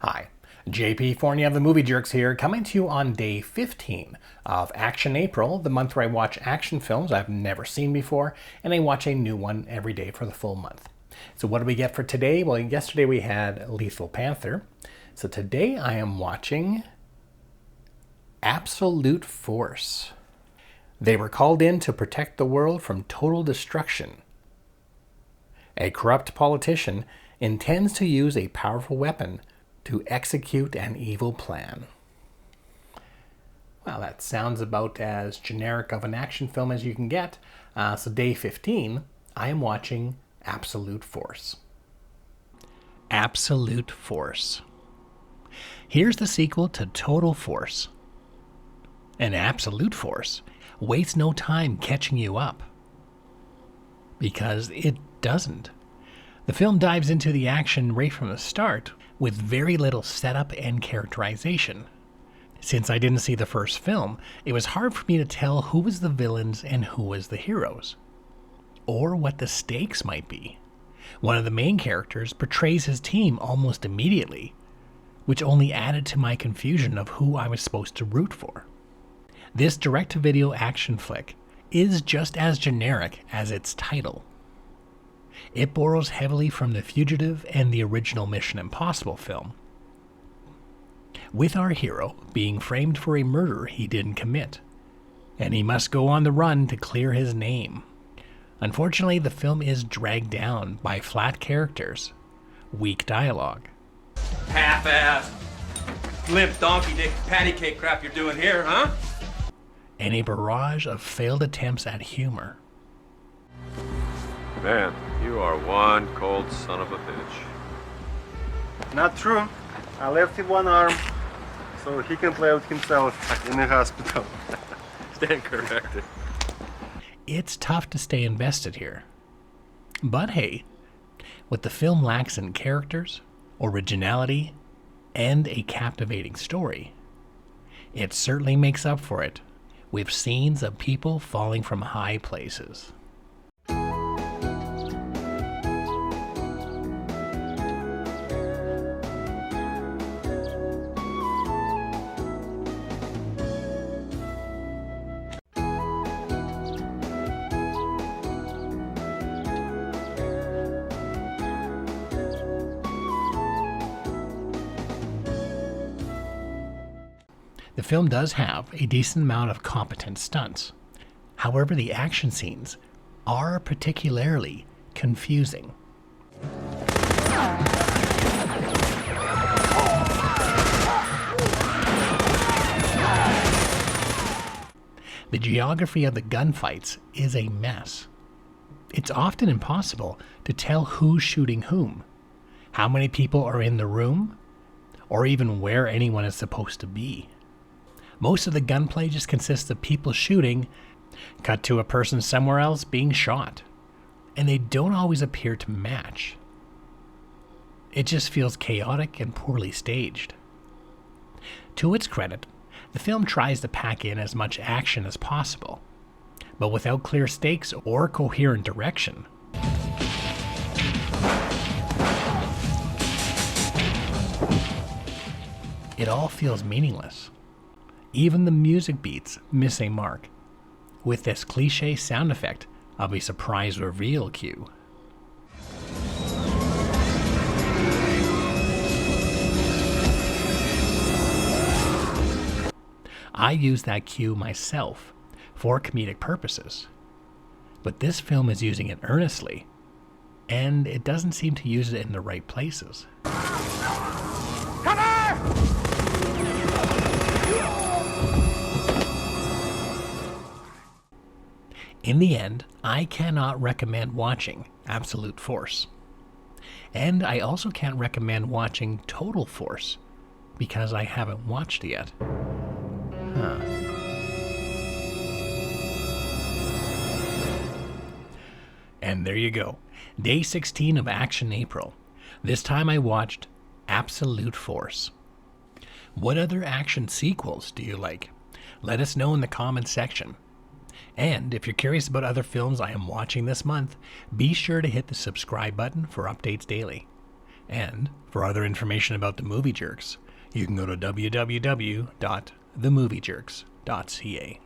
Hi, JP Forney of the Movie Jerks here, coming to you on day 15 of Action April, the month where I watch action films I've never seen before, and I watch a new one every day for the full month. So what do we get for today? Well, yesterday we had Lethal Panther. So today I am watching Absolute Force. They were called in to protect the world from total destruction. A corrupt politician intends to use a powerful weapon to execute an evil plan. Well, that sounds about as generic of an action film as you can get. So day 15, I am watching Absolute Force. Absolute Force. Here's the sequel to Total Force. And Absolute Force wastes no time catching you up. Because it doesn't. The film dives into the action right from the start with very little setup and characterization. Since I didn't see the first film, it was hard for me to tell who was the villains and who was the heroes, or what the stakes might be. One of the main characters betrays his team almost immediately, which only added to my confusion of who I was supposed to root for. This direct-to-video action flick is just as generic as its title. It borrows heavily from The Fugitive and the original Mission Impossible film, with our hero being framed for a murder he didn't commit, and he must go on the run to clear his name. Unfortunately, the film is dragged down by flat characters, weak dialogue. Half-assed, limp donkey dick patty cake crap you're doing here, huh? And a barrage of failed attempts at humor. Man, you are one cold son of a bitch. Not true. I left him one arm so he can play with himself in the hospital. Stand corrected. It's tough to stay invested here. But hey, what the film lacks in characters, originality, and a captivating story, it certainly makes up for it with scenes of people falling from high places. The film does have a decent amount of competent stunts. However, the action scenes are particularly confusing. The geography of the gunfights is a mess. It's often impossible to tell who's shooting whom, how many people are in the room, or even where anyone is supposed to be. Most of the gunplay just consists of people shooting, cut to a person somewhere else being shot, and they don't always appear to match. It just feels chaotic and poorly staged. To its credit, the film tries to pack in as much action as possible, but without clear stakes or coherent direction. It all feels meaningless. Even the music beats miss a mark, with this cliche sound effect of a surprise reveal cue. I use that cue myself for comedic purposes, but this film is using it earnestly, and it doesn't seem to use it in the right places. In the end, I cannot recommend watching Absolute Force. And I also can't recommend watching Total Force, because I haven't watched it yet. And there you go. Day 16 of Action April. This time I watched Absolute Force. What other action sequels do you like? Let us know in the comments section. And if you're curious about other films I am watching this month, be sure to hit the subscribe button for updates daily. And for other information about the Movie Jerks, you can go to www.themoviejerks.ca.